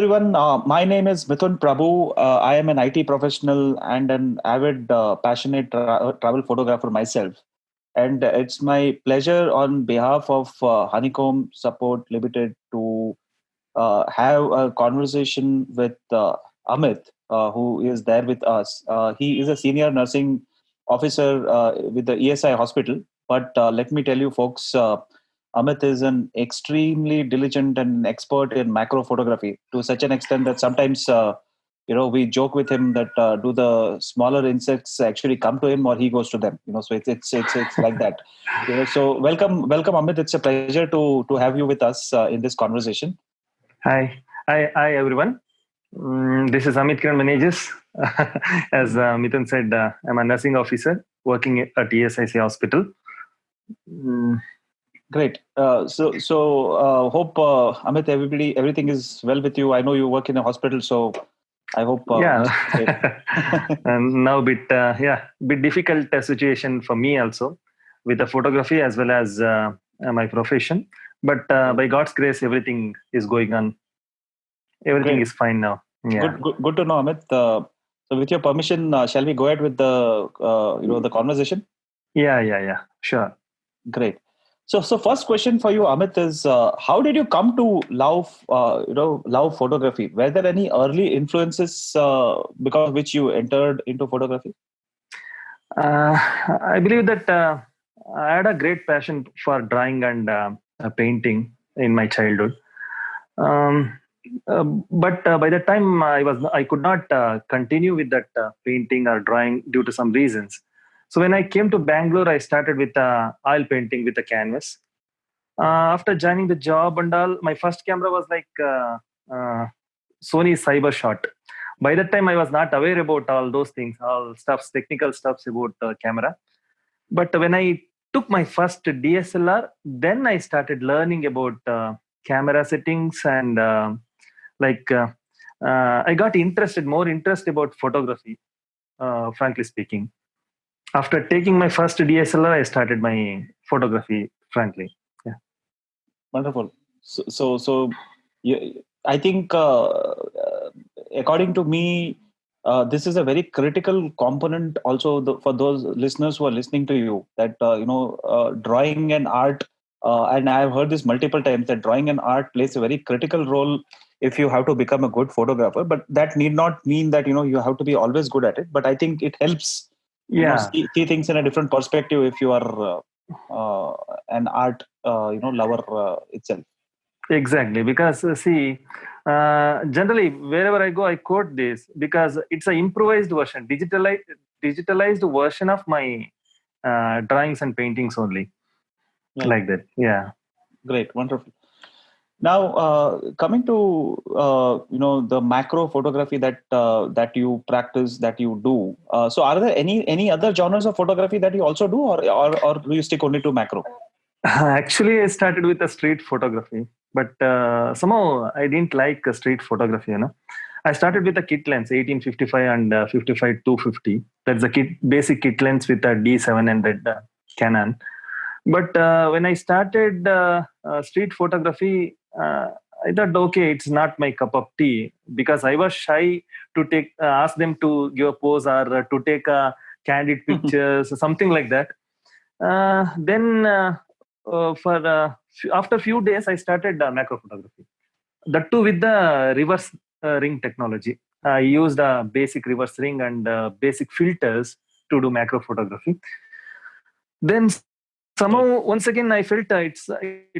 everyone. My name is Mithun Prabhu. I am an IT professional and an avid, passionate travel photographer myself. And it's my pleasure on behalf of Honeycomb Support Limited to have a conversation with Amit, who is there with us. He is a senior nursing officer with the ESI hospital. But let me tell you, folks, Amit is an extremely diligent and expert in macro photography to such an extent that sometimes, we joke with him that do the smaller insects actually come to him or he goes to them? So it's like that. So welcome, Amit. It's a pleasure to have you with us in this conversation. Hi, everyone. This is Amit Kiran Manejas. As Mithun said, I'm a nursing officer working at ESIC Hospital. Great. Hope Amit, everything is well with you. I know you work in a hospital, so I hope. And now bit difficult situation for me also with the photography as well as my profession. But by God's grace, everything is going on. Everything is fine now. Yeah. Good to know, Amit. So, with your permission, shall we go ahead with the conversation? Yeah. Sure. Great. So first question for you, Amit, is how did you come to love photography? Were there any early influences because of which you entered into photography? I believe that I had a great passion for drawing and painting in my childhood. But by the time I could not continue with that painting or drawing due to some reasons. So when I came to Bangalore, I started with oil painting with a canvas. After joining the job and all, my first camera was like Sony Cybershot. By that time, I was not aware about all those things, all stuffs, technical stuffs about camera. But when I took my first DSLR, then I started learning about camera settings and I got more interest about photography, frankly speaking. After taking my first DSLR, I started my photography, frankly. Yeah. Wonderful. I think, according to me, this is a very critical component also for those listeners who are listening to you, that, drawing and art, and I have heard this multiple times, that drawing and art plays a very critical role if you have to become a good photographer. But that need not mean that, you have to be always good at it. But I think it helps see things in a different perspective if you are an art lover itself. Exactly, because generally wherever I go, I quote this because it's an improvised version, digitalized version of my drawings and paintings only. Right. Like that. Yeah. Great, wonderful. Now, coming to the macro photography that you practice, that you do. So, are there any other genres of photography that you also do, or do you stick only to macro? Actually, I started with a street photography, but somehow I didn't like street photography. I started with a kit lens, 1855 and 55-250. That's the basic kit lens with a D700 Canon. But when I started street photography, I thought, okay, it's not my cup of tea, because I was shy to ask them to give a pose or to take a candid pictures, something like that. Then after a few days, I started macro photography. That too with the reverse ring technology. I used a basic reverse ring and basic filters to do macro photography. Then somehow, once again, I felt it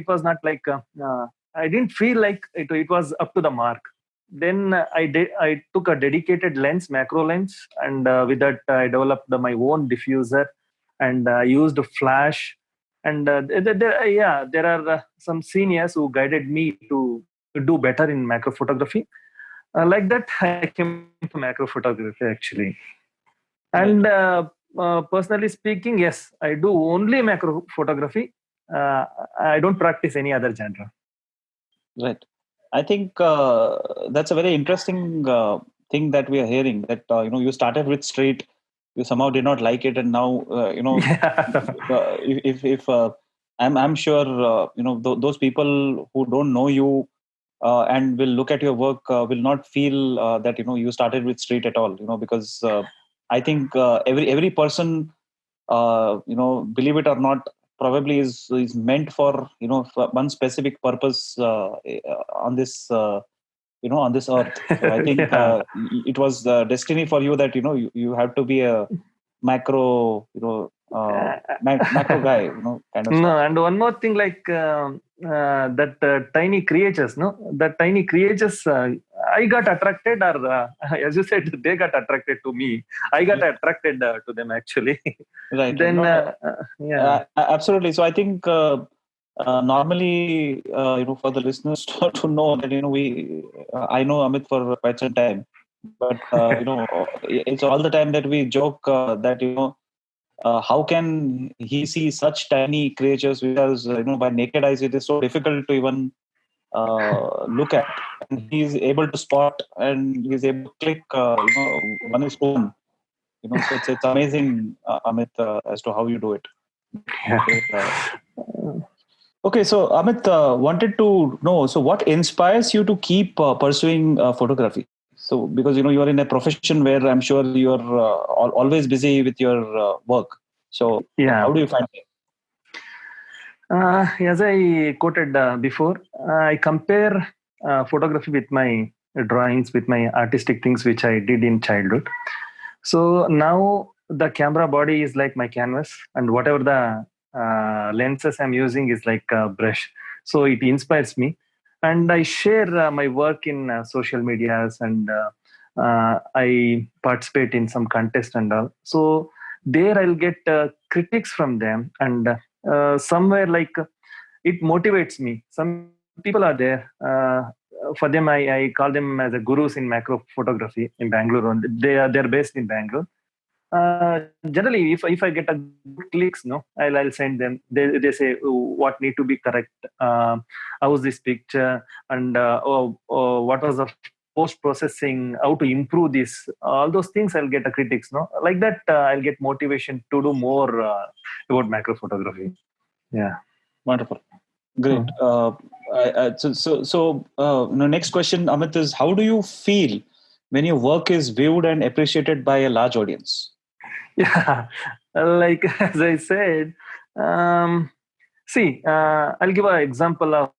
was not like I didn't feel like it was up to the mark. Then I took a dedicated lens, macro lens, and with that I developed my own diffuser, and I used a flash. And there are some seniors who guided me to do better in macro photography. Like that, I came to macro photography actually. And personally speaking, yes, I do only macro photography. I don't practice any other genre. Right. I think that's a very interesting thing that we are hearing. That you started with street, you somehow did not like it, and now if I'm sure those people who don't know you and will look at your work will not feel that you started with street at all. Because I think every person, believe it or not, probably is meant for for one specific purpose on this on this earth. So I think Yeah. it was destiny for you that you have to be a macro macro guy, kind of No, stuff. and one more thing, like that tiny creatures, no, that tiny creatures, I got attracted, or as you said, they got attracted to me. I got attracted to them actually. Right, right. Then, No, no, yeah, absolutely. So I think normally, for the listeners to know that I know Amit for quite some time, but it's all the time that we joke that how can he see such tiny creatures, because by naked eyes it is so difficult to even look at, and he's able to spot, and he's able to click one is to one. So it's amazing, Amit, as to how you do it. Great. Okay, so Amit, wanted to know, so what inspires you to keep pursuing photography? So because you are in a profession where I'm sure you're always busy with your work. So yeah. how do you find it? As I quoted before, I compare photography with my drawings, with my artistic things which I did in childhood. So now the camera body is like my canvas, and whatever the lenses I'm using is like a brush. So it inspires me, and I share my work in social medias, and I participate in some contest and all. So there I'll get critics from them, and somewhere like it motivates me. Some people are there. For them, I call them as a gurus in macro photography in Bangalore. And they're based in Bangalore. Generally, if I get a good clicks, no, I'll send them. They say, "Oh, what need to be correct. How was this picture, and what was the post processing, how to improve this, all those things." I'll get a critics, no, like that. I'll get motivation to do more about macro photography. Yeah. Wonderful. Great. Next question, Amit, is how do you feel when your work is viewed and appreciated by a large audience? Yeah, like as I said, um, see, I'll give an example of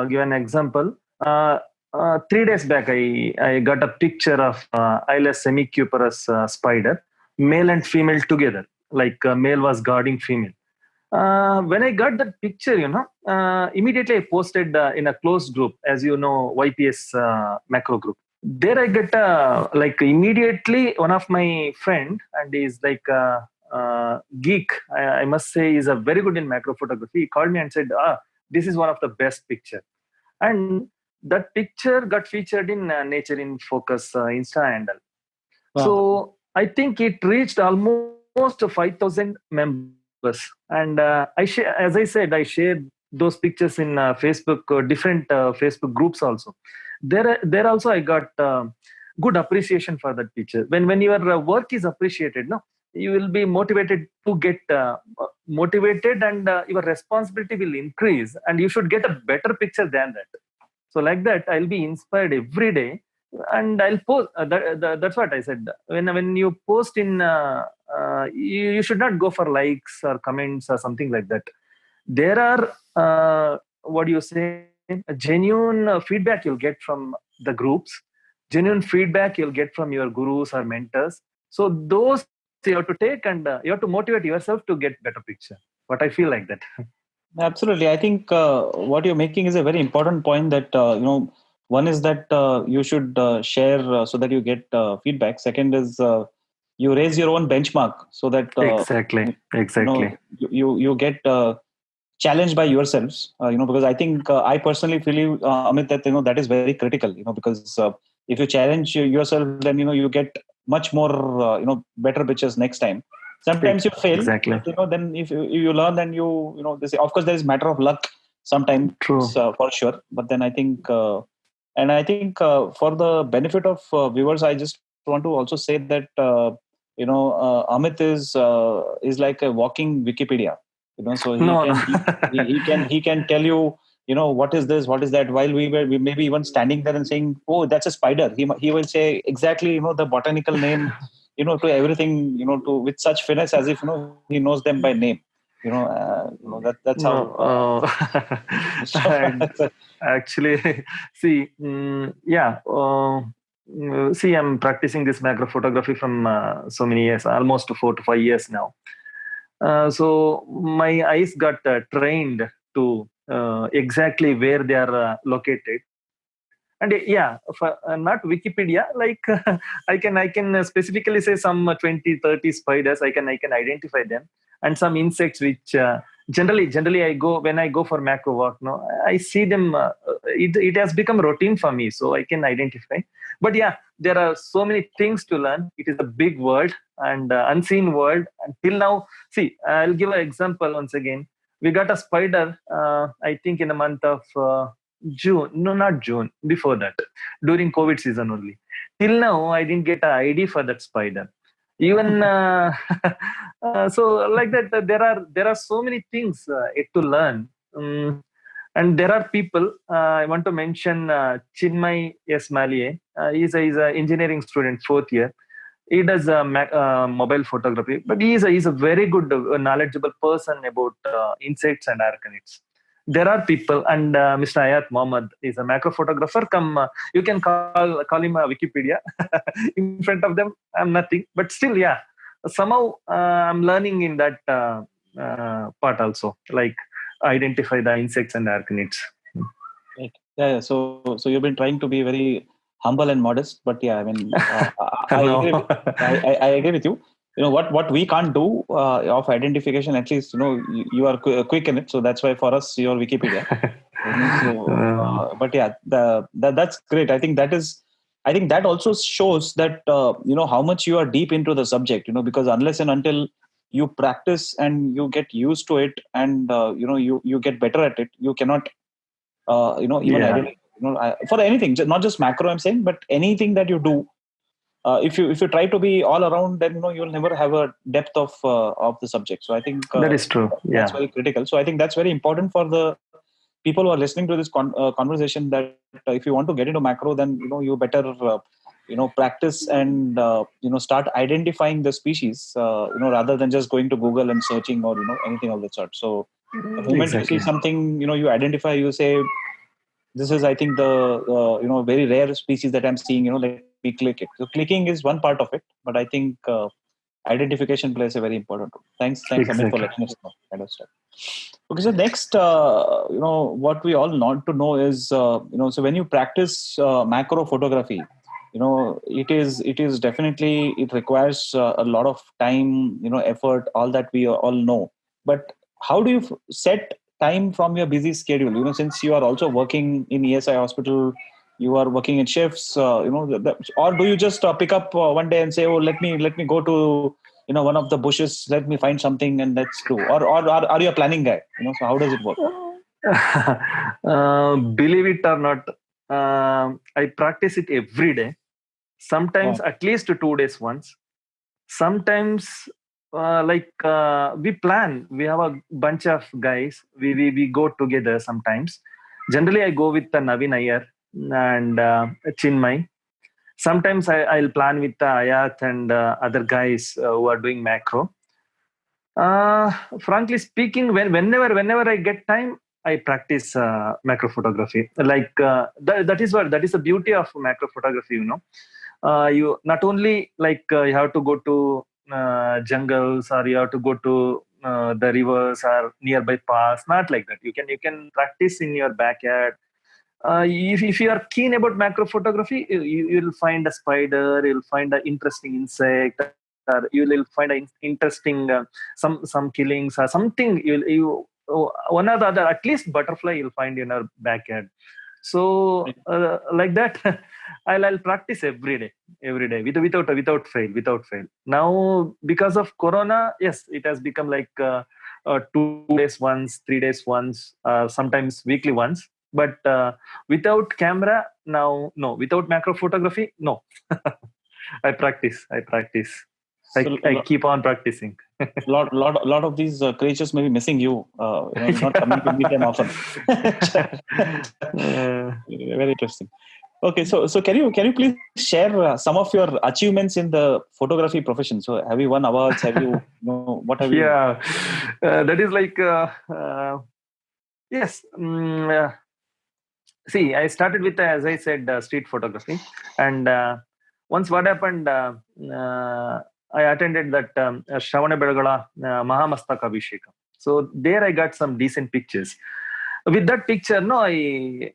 give an example. 3 days back, I got a picture of Ilex semicuperus spider, male and female together. Like male was guarding female. When I got that picture, immediately I posted in a closed group, as you know, YPS macro group. There I get like immediately one of my friend, and he's like geek. I must say, he's a very good in macro photography. He called me and said, this is one of the best picture. And that picture got featured in Nature in Focus Insta handle. Wow. So I think it reached almost 5,000 members. And as I said, I shared those pictures in Facebook, different Facebook groups also. There also I got good appreciation for that picture. When your work is appreciated, no, you will be motivated to get motivated, and your responsibility will increase, and you should get a better picture than that. So like that, I'll be inspired every day, and I'll post. That's what I said. When you post in, you should not go for likes or comments or something like that. There are what do you say? A genuine feedback you'll get from the groups. Genuine feedback you'll get from your gurus or mentors. So those you have to take, and you have to motivate yourself to get better picture. What I feel like that. Absolutely. I think what you're making is a very important point that, one is that you should share so that you get feedback. Second is you raise your own benchmark so that Exactly. You get challenged by yourselves, because I think I personally feel, Amit, that, that is very critical, because if you challenge yourself, then, you get much more, better pictures next time. Sometimes you fail, Exactly. but, then if you learn, then they say, of course, there is matter of luck sometimes, True. for sure. But then I think, for the benefit of viewers, I just want to also say that, Amit is like a walking Wikipedia. So he No, can no. he can tell you what is this, what is that, while we maybe even standing there and saying, oh, that's a spider. He will say exactly, the botanical name, to everything, to with such finesse, as if, he knows them by name. That's No, how. and actually, see, see, I'm practicing this macro photography from so many years, almost 4 to 5 years now. So my eyes got trained to exactly where they are located. And not Wikipedia, like I can specifically say some 20, 30 spiders. I can identify them, and some insects which generally I go when I go for macro work. No, I see them. It has become routine for me, so I can identify. But yeah, there are so many things to learn. It is a big world and unseen world. Until now, see, I'll give an example once again. We got a spider. I think in the month of June. No, not June. Before that, during COVID season only. Till now, I didn't get an ID for that spider. Even so, like that, there are so many things yet to learn. And there are people. I want to mention Chinmay S. Malie. He's a engineering student, fourth year. He does mobile photography, but he's a very good, knowledgeable person about insects and arachnids. There are people, and Mr. Ayat Mohammed is a macro photographer. You can call him a Wikipedia. In front of them, I'm nothing, but still, yeah, somehow I'm learning in that part also, like identify the insects and arachnids. Right. Yeah. So you've been trying to be very humble and modest, but yeah, I mean, I agree. No. I agree with you. What we can't do of identification, at least you are quick in it, so that's why for us you're Wikipedia. But yeah, that's great. I think that also shows that how much you are deep into the subject. Because unless and until you practice and you get used to it, and you get better at it, you cannot even Yeah. identify. For anything, not just macro, I'm saying, but anything that you do. If you try to be all around, then you'll never have a depth of the subject. So I think That is true. that's Yeah. very critical. So I think that's very important for the people who are listening to this conversation. That if you want to get into macro, then you better practice and start identifying the species. Rather than just going to Google and searching, or anything of that sort. So the moment you see Exactly. something, you identify, you say, this is, I think, the very rare species that I'm seeing. Let me click it. So clicking is one part of it, but I think identification plays a very important role. Thanks, Amit, for Exactly. letting us know kind of stuff. Okay, so next, what we all want to know is, so when you practice macro photography, it is definitely, it requires a lot of time, effort, all that we all know. But how do you set time from your busy schedule? Since you are also working in ESI hospital, you are working in shifts, or do you just pick up one day and say, oh, let me go to one of the bushes, let me find something and let's do, or are you a planning guy? So how does it work? Believe it or not, I practice it every day. Sometimes Wow. at least 2 days once. Sometimes, we plan. We have a bunch of guys. We go together sometimes. Generally, I go with Navin Iyer and Chinmay. Sometimes I'll plan with Ayat and other guys who are doing macro. Frankly speaking, whenever I get time, I practice macro photography. Like that is the beauty of macro photography. You not only you have to go to jungles, or you have to go to the rivers or nearby parks. Not like that. You can practice in your backyard. If you are keen about macro photography, you'll find a spider, you'll find an interesting insect, or you'll find an interesting some killings or something. One or the other, at least butterfly you'll find in our backyard. So like that, I'll practice every day, without fail. Now because of Corona, yes, it has become like 2 days once, 3 days once, sometimes weekly once. But without camera now, no. Without macro photography, no. I practice. So I keep on practicing. lot of these creatures may be missing you. Not coming to meet them often. Very interesting. Okay, so can you please share some of your achievements in the photography profession? So have you won awards? Have what have you? Yeah, that is like yes. See, I started with, as I said, street photography, and once what happened, I attended that Shravana Belagala Mahamastaka Abhishekam. So there I got some decent pictures. With that picture, no, I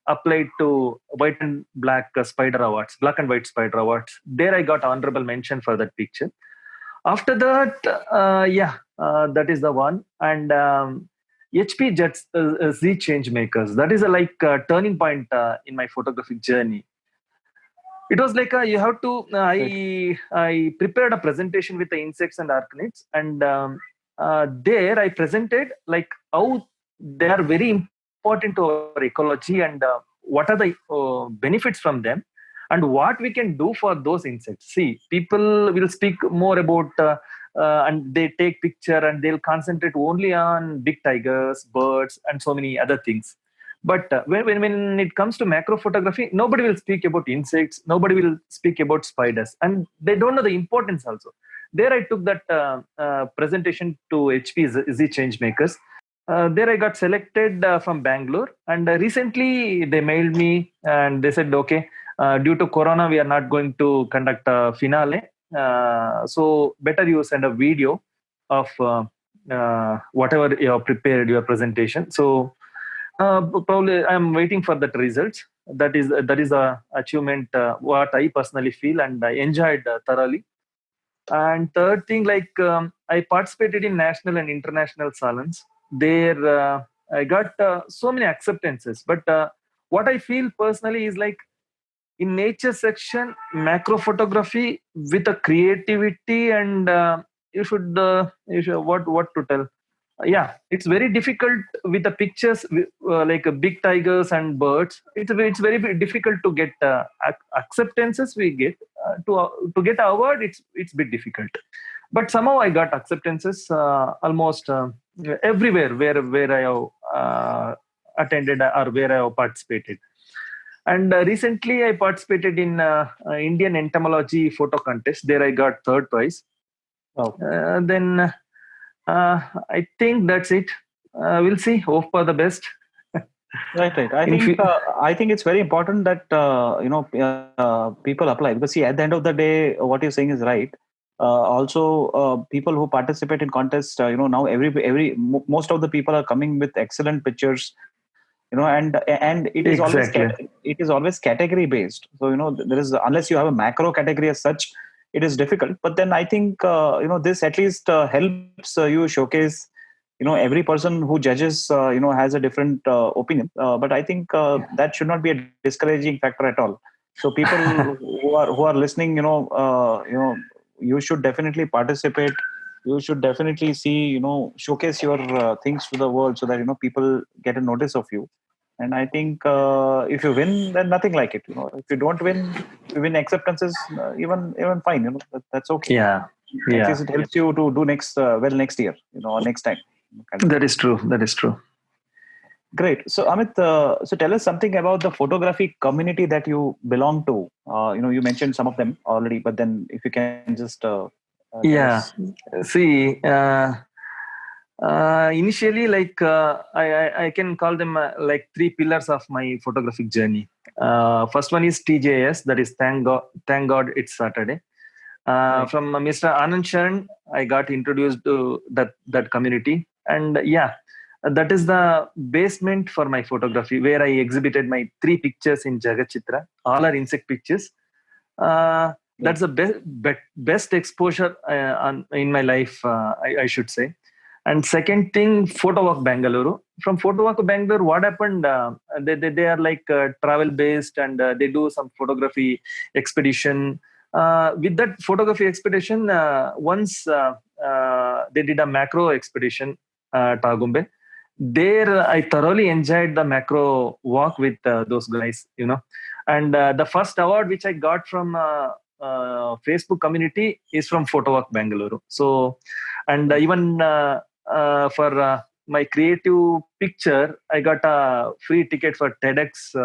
applied to white and black spider awards, black and white spider awards. There I got honorable mention for that picture. After that, that is the one. And HP Jets Z Change Makers. That is a turning point in my photographic journey. It was like you have to. I prepared a presentation with the insects and arachnids, and there I presented like how they are very important to our ecology and what are the benefits from them and what we can do for those insects. See, people will speak more about and they take picture and they'll concentrate only on big tigers, birds, and so many other things. But when it comes to macro photography, nobody will speak about insects, nobody will speak about spiders, and they don't know the importance also. There I took that presentation to HP Z Change Makers. There I got selected from Bangalore, and recently they mailed me and they said, okay, due to Corona, we are not going to conduct a finale. So better you send a video of whatever you have prepared your presentation. So probably I'm waiting for that results. That is a achievement what I personally feel and I enjoyed thoroughly. And third thing, I participated in national and international salons. There I got so many acceptances. But what I feel personally is like in nature section, macro photography with a creativity and you should what to tell. Yeah, it's very difficult with the pictures like big tigers and birds. It's very difficult to get acceptances. We get to get an award. It's a bit difficult, but somehow I got acceptances almost everywhere where I have attended or where I have participated. And recently, I participated in Indian entomology photo contest. There, I got third prize. Oh. Then I think that's it. We'll see. Hope for the best. Right. I think it's very important that people apply, because see, at the end of the day, what you're saying is right. Also, people who participate in contests, now most of the people are coming with excellent pictures. And it is always category based. So there is, unless you have a macro category as such, it is difficult. But then I think this at least helps you showcase. Every person who judges has a different opinion. But I think that should not be a discouraging factor at all. So people who are listening, you should definitely participate. You should definitely see, showcase your things to the world, so that people get a notice of you. And I think if you win, then nothing like it. If you don't win, you win acceptances, even fine. That's okay. Yeah. At least it helps you to do next year, or next time. That is true. Great. So Amit, so tell us something about the photography community that you belong to. You mentioned some of them already, but then if you can just see. Initially, I can call them like three pillars of my photographic journey. First one is TJS, that is thank God it's Saturday. Right. From Mr. Anand Sharan, I got introduced to that community, and that is the basement for my photography, where I exhibited my 3 pictures in Jagat Chitra. All are insect pictures. That's the best exposure in my life, I should say. And second thing, Photo Walk Bangalore. From Photo Walk Bangalore, what happened? They are like travel based, and they do some photography expedition. With that photography expedition, once they did a macro expedition, Tagumbe. There, I thoroughly enjoyed the macro walk with those guys. And the first award which I got from Facebook community is from Photowalk Bangalore. So, and even for my creative picture, I got a free ticket for TEDx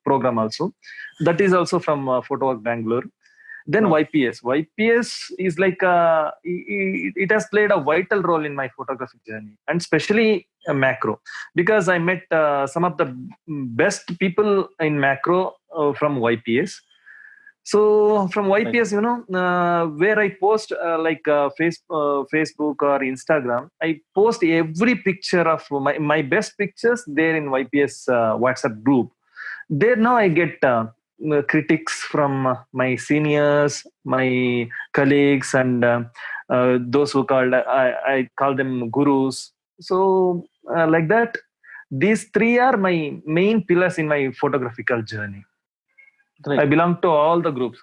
program also. That is also from Photowalk Bangalore. Then Wow. YPS is like it has played a vital role in my photography journey, and especially macro, because I met some of the best people in macro from YPS. So from YPS, where I post Facebook or Instagram, I post every picture of my best pictures there in YPS WhatsApp group. There now I get critics from my seniors, my colleagues, and those who called I call them gurus. So like that, these three are my main pillars in my photographical journey. Great. I belong to all the groups,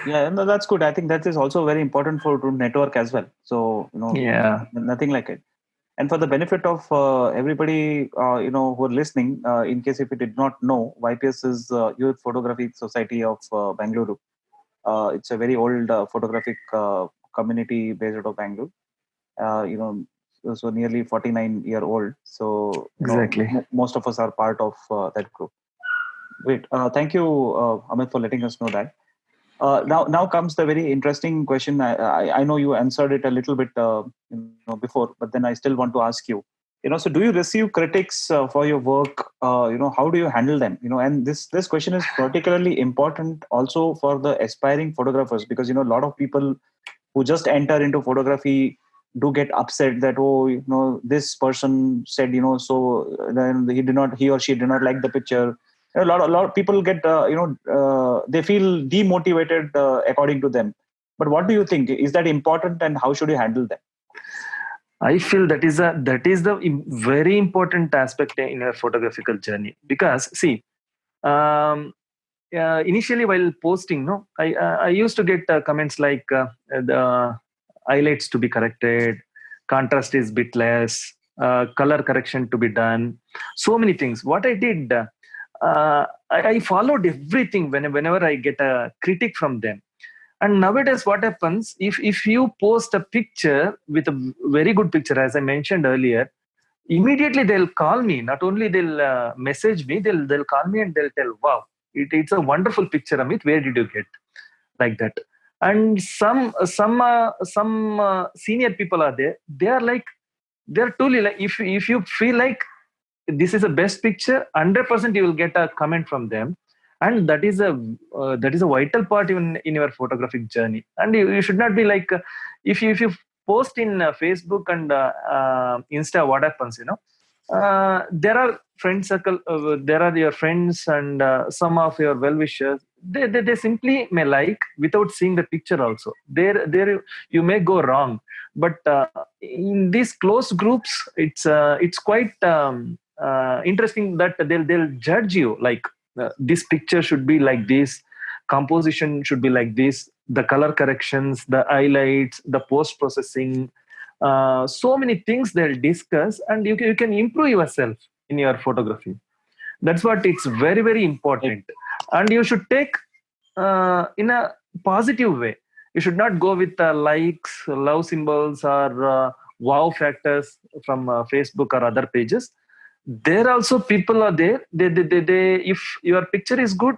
Yeah, no, that's good. I think that is also very important for to network as well. So Yeah. nothing like it. And for the benefit of everybody, who are listening, in case if you did not know, YPS is Youth Photography Society of Bangalore. It's a very old photographic community based out of Bangalore. So nearly 49-year-old. So Exactly. most of us are part of that group. Great. Thank you, Amit, for letting us know that. Now comes the very interesting question. I know you answered it a little bit before, but then I still want to ask you. So do you receive critics for your work? How do you handle them? And this question is particularly important also for the aspiring photographers, because a lot of people who just enter into photography do get upset that, this person said, so then he or she did not like the picture. A lot of people get they feel demotivated according to them. But what do you think, is that important, and how should you handle them? I feel that is the very important aspect in your photographical journey, because see, initially while posting, I used to get comments like the highlights to be corrected, contrast is bit less, color correction to be done, so many things. What I did, I followed everything whenever I get a critic from them. And nowadays, what happens, if you post a picture with a very good picture, as I mentioned earlier, immediately they'll call me. Not only they'll message me, they'll call me and they'll tell, "Wow, it's a wonderful picture, Amit. Where did you get?" Like that. And some senior people are there. They are like, they're truly like, if you feel like this is a best picture, 100% you will get a comment from them. And that is a vital part in your photographic journey. And you should not be like, if you post in Facebook and Insta, what happens, there are friend circle, there are your friends and some of your well-wishers. They simply may like without seeing the picture also. There you may go wrong. But in these close groups, it's quite interesting that they'll judge you like, this picture should be like this, composition should be like this, the color corrections, the highlights, the post processing, so many things they'll discuss, and you can improve yourself in your photography. That's what it's very, very important. And you should take in a positive way. You should not go with likes, love symbols, or wow factors from Facebook or other pages. There also people are there. They if your picture is good,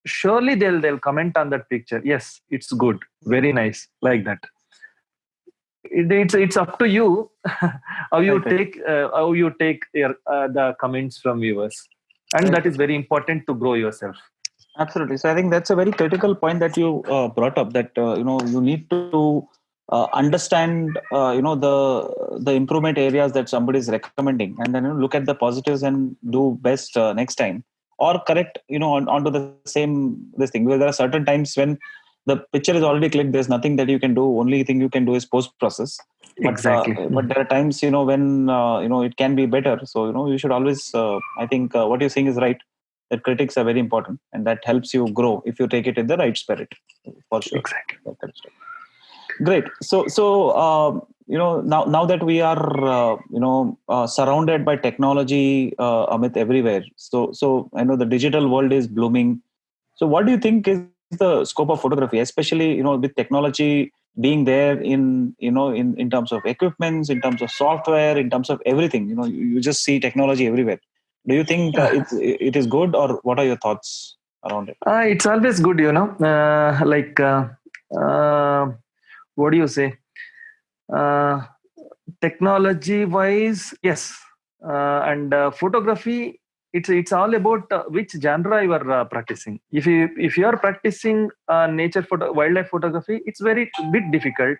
surely they'll comment on that picture. Yes, it's good, very nice, like that. It's up to you how you take your the comments from viewers, and that is very important to grow yourself. Absolutely. So I think that's a very critical point that you brought up, that you need to understand the improvement areas that somebody is recommending, and then look at the positives and do best next time, or correct onto the same this thing. Because there are certain times when the picture is already clicked, there's nothing that you can do. Only thing you can do is post process. Exactly. But there are times when it can be better. So you should always I think what you're saying is right, that critics are very important, and that helps you grow if you take it in the right spirit, for sure. Exactly. Great. So now that we are surrounded by technology, Amit, everywhere. So I know the digital world is blooming. So what do you think is the scope of photography, especially with technology being there in terms of equipments, in terms of software, in terms of everything. You just see technology everywhere. Do you think it is good, or what are your thoughts around it? It's always good, what do you say? Uh, Technology wise, yes. And photography, it's all about which genre you are practicing. If you are practicing wildlife photography, it's very bit difficult,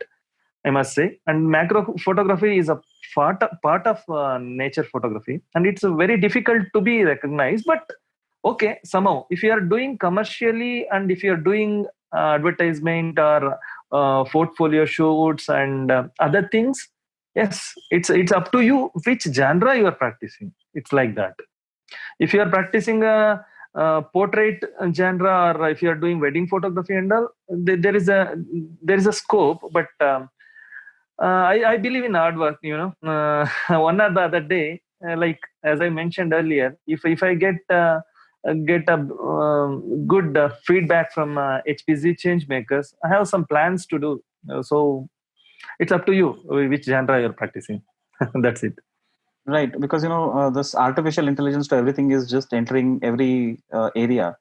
I must say. And macro photography is a part of nature photography, and it's very difficult to be recognized. But okay, somehow, if you are doing commercially, and if you are doing advertisement or portfolio shoots and other things, yes, it's up to you which genre you are practicing. It's like that. If you are practicing a portrait genre, or if you are doing wedding photography and all, there is a scope. But I believe in hard work. One or the other day, like as I mentioned earlier, if I get a good feedback from HPZ change makers, I have some plans to do. So it's up to you which genre you're practicing. That's it. Right, because this artificial intelligence to everything is just entering every area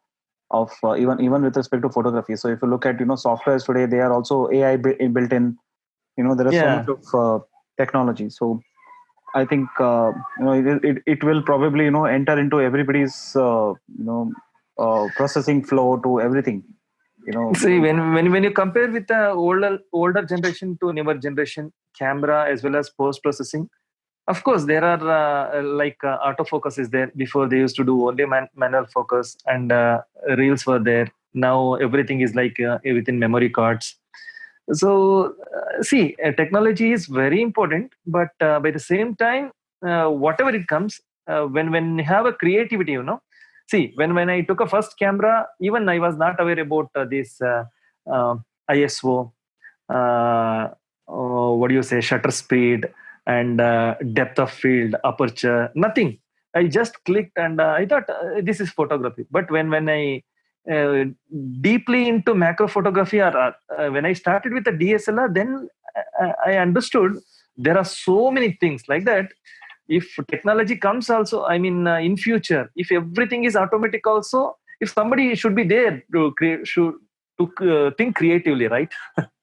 of even with respect to photography. So if you look at softwares today, they are also AI built in. There is so much Yeah. of technology. So I think it will probably enter into everybody's processing flow to everything. See, when you compare with the older generation to newer generation, camera as well as post processing, of course there are autofocus is there. Before they used to do only manual focus, and reels were there. Now everything is like within memory cards. So see, technology is very important, but by the same time, whatever it comes, when you have a creativity, see, when I took a first camera, even I was not aware about this uh, ISO, what do you say, shutter speed, and depth of field, aperture, nothing. I just clicked, and I thought this is photography. But when I uh, deeply into macro photography, or when I started with the DSLR, then I understood there are so many things like that. If technology comes also, I mean, in future, if everything is automatic also, if somebody should be there to create, think creatively, right?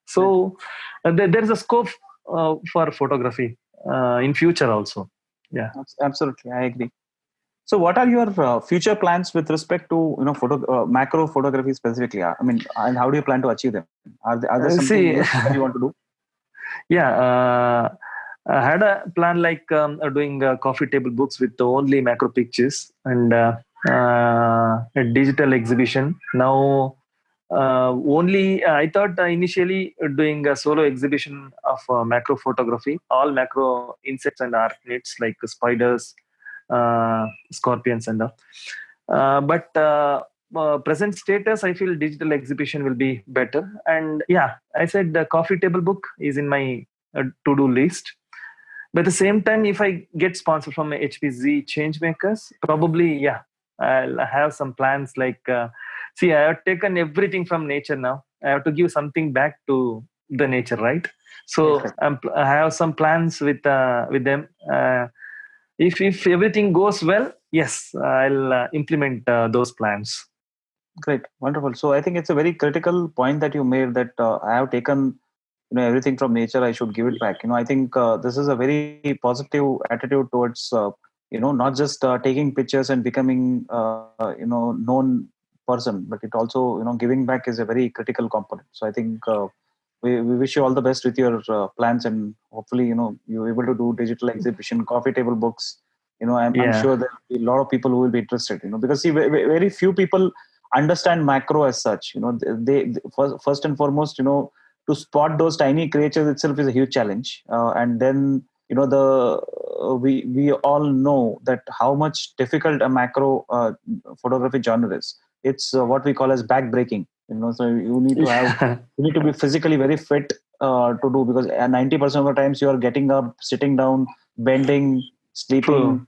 So there is a scope for photography in future also. Yeah. Absolutely, I agree. So, what are your future plans with respect to macro photography specifically? I mean, and how do you plan to achieve them? Are there something See, new that you want to do? yeah, I had a plan like doing coffee table books with only macro pictures, and a digital exhibition. Now, only I thought initially doing a solo exhibition of macro photography, all macro insects and arachnids like spiders, scorpions, and all. But present status, I feel digital exhibition will be better. And yeah, I said the coffee table book is in my to-do list. But at the same time, if I get sponsored from HPZ Changemakers, probably, yeah, I'll have some plans like, see, I have taken everything from nature now. I have to give something back to the nature, right? So Exactly. I have some plans with them. If everything goes well, yes, I'll implement those plans. Great, wonderful. So, I think it's a very critical point that you made, that I have taken everything from nature. I should give it back. I think this is a very positive attitude towards not just taking pictures and becoming known person, but it also giving back is a very critical component. So I think we wish you all the best with your plans, and hopefully you're able to do digital exhibition, coffee table books. I'm Yeah. sure there will be a lot of people who will be interested, because see, very few people understand macro as such. They first and foremost, to spot those tiny creatures itself is a huge challenge. And then we all know that how much difficult a macro photography genre is. It's what we call as backbreaking. So you need to be physically very fit to do, because 90% of the times you are getting up, sitting down, bending, True. sleeping,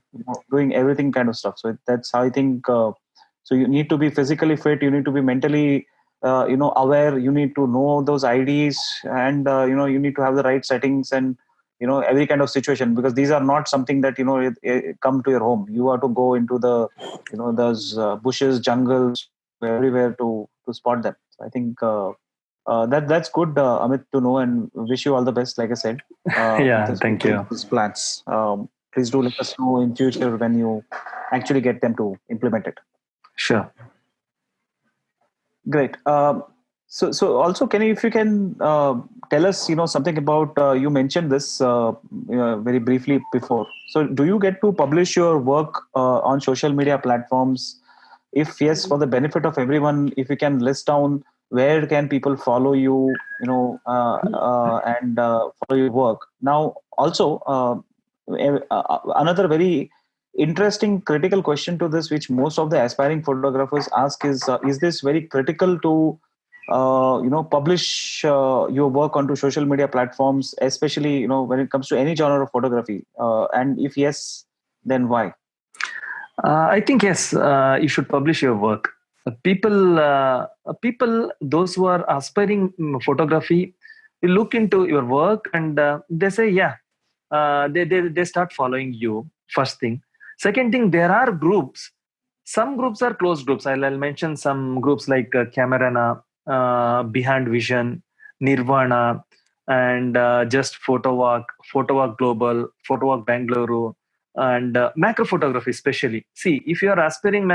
doing everything kind of stuff. So that's how I think. So you need to be physically fit. You need to be mentally aware. You need to know those IDs, and you need to have the right settings, and every kind of situation, because these are not something that it come to your home. You have to go into the those bushes, jungles, everywhere to spot them. So I think that's good, Amit, to know, and wish you all the best. Like I said, Yeah, this with thank you. these plans. Please do let us know in future when you actually get them to implement it. Sure. Great. So also, if you can tell us, something about, you mentioned this very briefly before. So do you get to publish your work on social media platforms? If yes, for the benefit of everyone, if you can list down where can people follow you, and follow your work. Now, also, another very interesting critical question to this, which most of the aspiring photographers ask, is this very critical to publish your work onto social media platforms, especially when it comes to any genre of photography, and if yes, then why? I think yes, you should publish your work. People, those who are aspiring photography, will look into your work and they say, yeah, they start following you. First thing. Second thing, there are groups. Some groups are closed groups. I'll mention some groups like Camerana, Behind Vision, Nirvana, and Just Photo Walk Global, Photo Walk Bangalore, and macro photography especially. See, if you are aspiring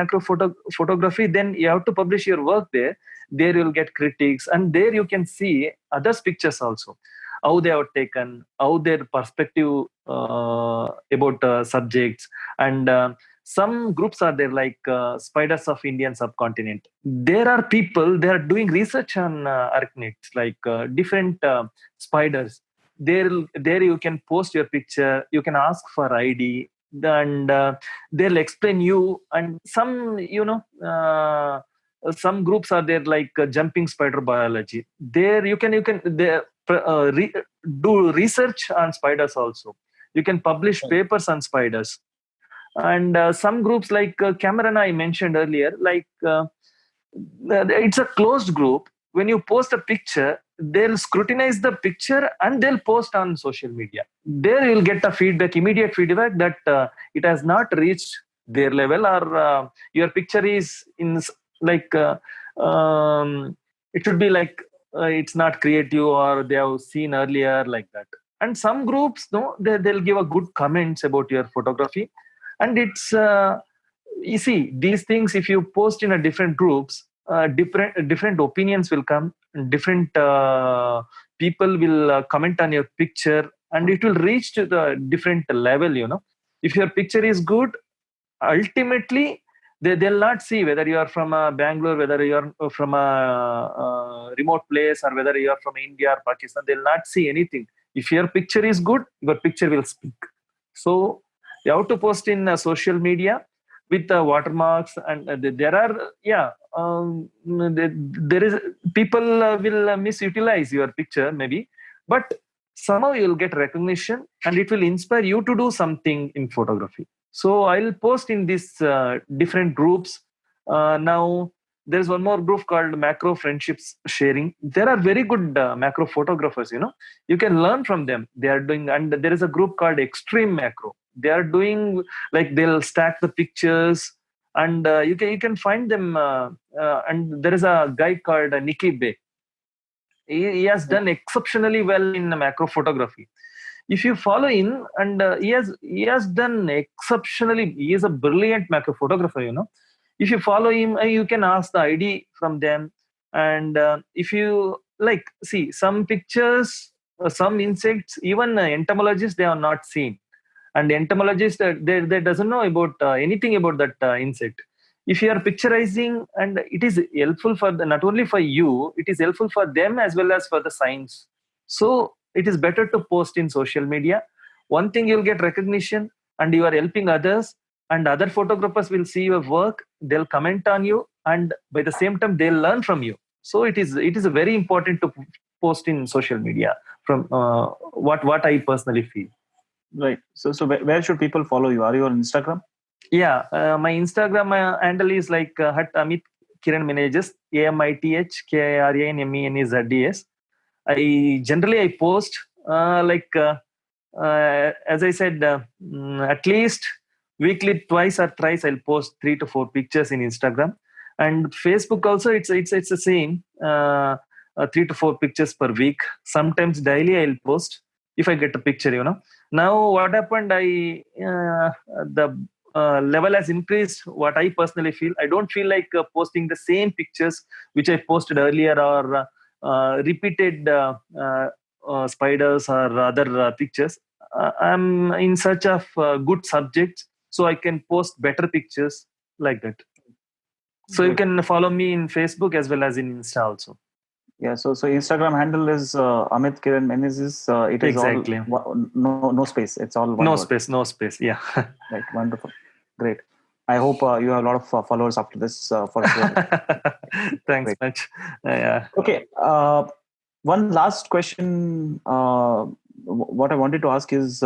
photography, then you have to publish your work there. There you'll get critics, and there you can see others' pictures also, how they have taken, how their perspective about subjects, and some groups are there like Spiders of Indian Subcontinent. There are people, they are doing research on arachnids, like different spiders. There you can post your picture, you can ask for ID, and they'll explain you. And some groups are there like Jumping Spider Biology. There you can there do research on spiders also. You can publish papers on spiders. And some groups like Cameron I mentioned earlier, like it's a closed group. When you post a picture, they'll scrutinize the picture and they'll post on social media. There you'll get a feedback, immediate feedback, that it has not reached their level, or your picture is in like it should be like it's not creative, or they have seen earlier, like that. And some groups, no, they'll give a good comments about your photography. And it's you see, these things, if you post in a different groups, different opinions will come, different people will comment on your picture, and it will reach to the different level. If your picture is good, ultimately they'll not see whether you are from Bangalore, whether you are from a remote place, or whether you are from India or Pakistan. They'll not see anything. If your picture is good, your picture will speak. So you have to post in social media with watermarks, and there are, there is, people will misutilize your picture maybe, but somehow you'll get recognition and it will inspire you to do something in photography. So I'll post in these different groups. Now there's one more group called Macro Friendships Sharing. There are very good macro photographers. You can learn from them. They are doing, and there is a group called Extreme Macro. They are doing, like, they'll stack the pictures, and you can find them. And there is a guy called Nikki Bay. He has done exceptionally well in macro photography. If you follow him, and he has done exceptionally. He is a brilliant macro photographer. If you follow him, you can ask the ID from them. And if you like, see some pictures, some insects, even entomologists, they are not seen. And the entomologist, they doesn't know about anything about that insect. If you are picturizing, and it is helpful for not only for you, it is helpful for them as well as for the science. So it is better to post in social media. One thing, you'll get recognition, and you are helping others, and other photographers will see your work, they'll comment on you, and by the same time they'll learn from you. So it is very important to post in social media, from what I personally feel. Right. So where should people follow you? Are you on Instagram? Yeah, my Instagram handle is like @Amit Kiran Menezes, AMITHKIRANMENEZDS. I generally post as I said, at least weekly, twice or thrice, I'll post 3 to 4 pictures in Instagram, and Facebook also. It's the same. 3 to 4 pictures per week. Sometimes daily I'll post if I get a picture. Now what happened? The level has increased. What I personally feel, I don't feel like posting the same pictures which I posted earlier, or repeated spiders or other pictures. I'm in search of good subjects, so I can post better pictures like that. So you can follow me in Facebook as well as in Insta also. Yeah, so Instagram handle is Amit Kiran Menezes. It is exactly all no space. It's all one no word. No space. Yeah. Right. Wonderful. Great. I hope you have a lot of followers after this for sure. Thanks much. Yeah. Okay. One last question. What I wanted to ask is,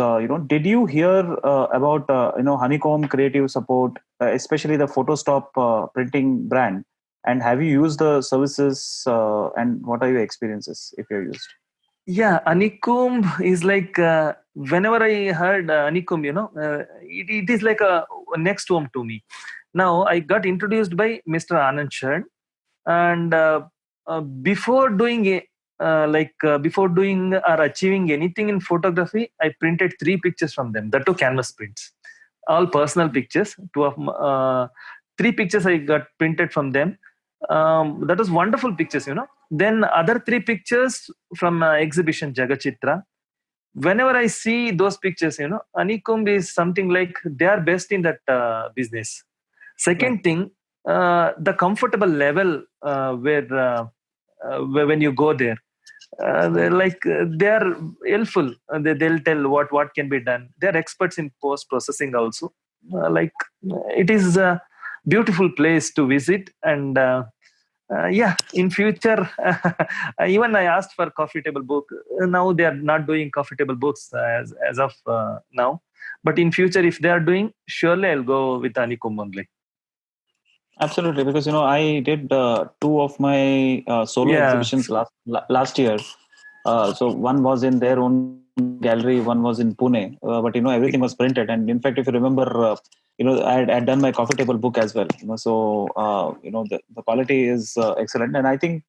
did you hear about Honeycomb Creative Support, especially the Photostop printing brand? And have you used the services? And what are your experiences if you're used? Yeah, Honeycomb is like whenever I heard Honeycomb, it is like a next home to me. Now I got introduced by Mr. Anand Sharan, and before doing before doing or achieving anything in photography, I printed 3 pictures from them. That 2 canvas prints, all personal pictures. 3 pictures I got printed from them. That was wonderful pictures. Then other 3 pictures from exhibition Jagachitra. Whenever I see those pictures, Honeycomb is something like they are best in that business. Second thing, the comfortable level where when you go there, they are helpful. They'll tell what can be done. They're experts in post processing also. It is a beautiful place to visit, and in future, even I asked for coffee table book. Now they are not doing coffee table books as of now, but in future, if they are doing, surely I'll go with Honeycomb only. Absolutely, because I did 2 of my solo exhibitions last year. So one was in their own gallery, one was in Pune, but everything was printed. And in fact, if you remember, I had done my coffee table book as well. So the quality is excellent. And I think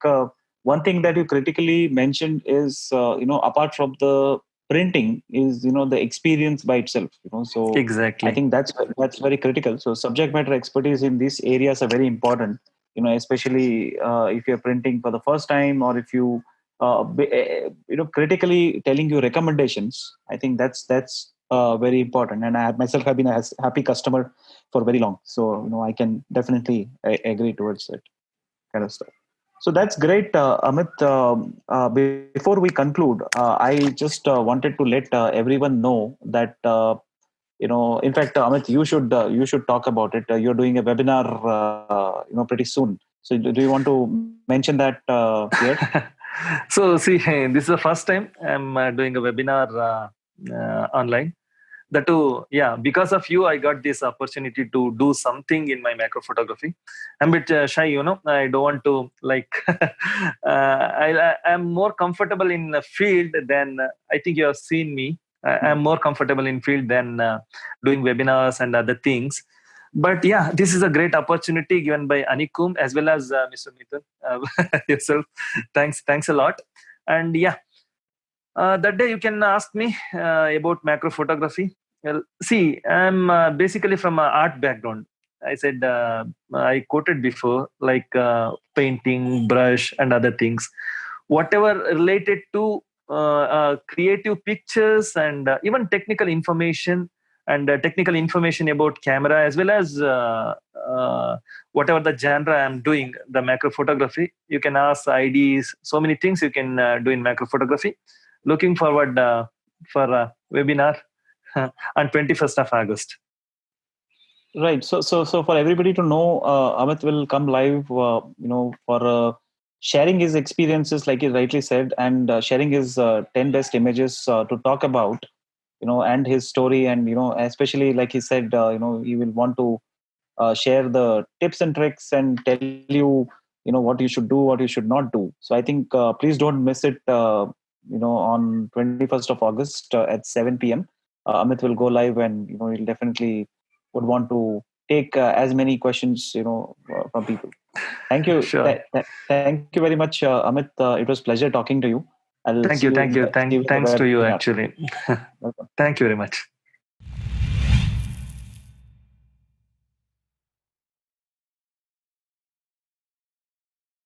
one thing that you critically mentioned is apart from the printing is the experience by itself. So exactly, I think that's very critical. So subject matter expertise in these areas are very important. Especially if you're printing for the first time, or if you critically telling you recommendations. I think that's very important, and I myself have been a happy customer for very long, so I can definitely agree towards that kind of stuff. So that's great, Amit. Before we conclude, I just wanted to let everyone know that in fact, Amit, you should talk about it. You're doing a webinar pretty soon. So do you want to mention that here? So see, this is the first time I'm doing a webinar online. That too, because of you, I got this opportunity to do something in my macro photography. I'm a bit shy, I don't want to I'm more comfortable in the field than I think you have seen me. I'm more comfortable in field than doing webinars and other things. But this is a great opportunity given by Honeycomb as well as Mr. Mithun yourself. Thanks a lot. And that day you can ask me about macro photography. Well, see, I'm basically from an art background. I said I quoted before, like painting, brush, and other things. Whatever related to creative pictures and even technical information, and technical information about camera, as well as whatever the genre I'm doing, the macro photography. You can ask IDs, so many things you can do in macro photography. Looking forward for a webinar on 21st of August. Right. So for everybody to know, Amit will come live, for sharing his experiences, like he rightly said, and sharing his 10 best images to talk about, and his story, and especially like he said, he will want to share the tips and tricks and tell you, what you should do, what you should not do. So I think please don't miss it. On 21st of August at 7 p.m. Amit will go live, and he'll definitely would want to take as many questions from people. Thank you. Sure. Thank you very much, Amit. It was pleasure talking to you. I'll Thank see you. you. Thank you. See you in the Thanks to you, webinar. actually. Welcome. Thank you very much.